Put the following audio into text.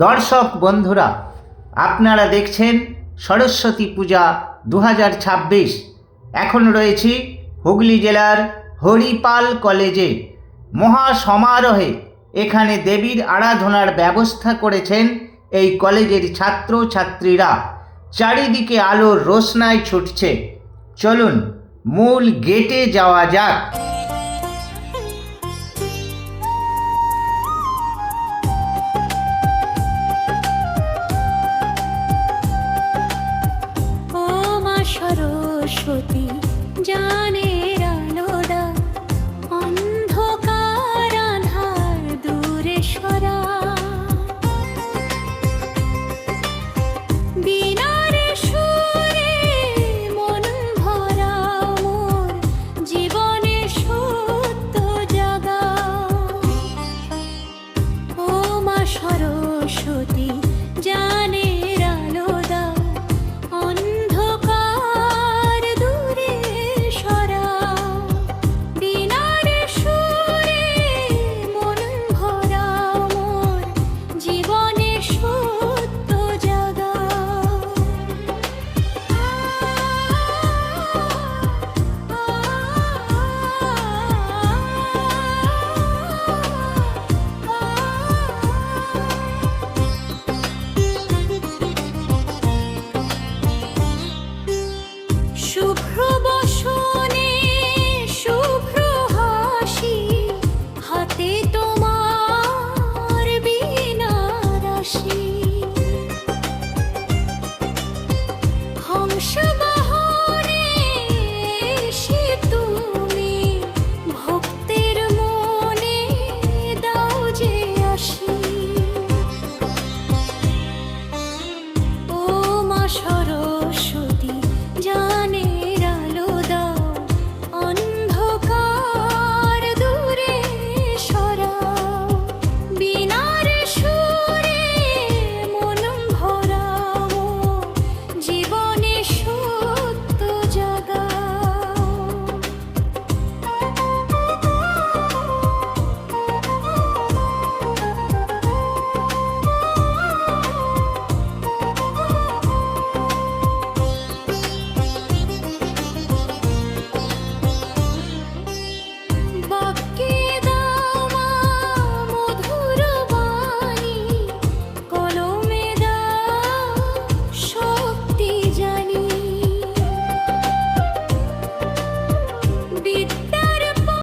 দর্শক বন্ধুরা, আপনারা দেখছেন সরস্বতী পূজা 2026। এখন রয়েছি হুগলি জেলার হরিপাল কলেজে। মহা সমারোহে এখানে দেবীর আরাধনার ব্যবস্থা করেছেন এই কলেজের ছাত্রছাত্রীরা। চারিদিকে আলোর রোশনাই ছুটছে। চলুন মূল গেটে যাওয়া যাক। সরস্বতী জানের আলোদা, অন্ধকার আধার দূরে সরা, বিনার সুরে মন ভরা মোর জীবনে সত্য জাগা। ও মা সরস্বতী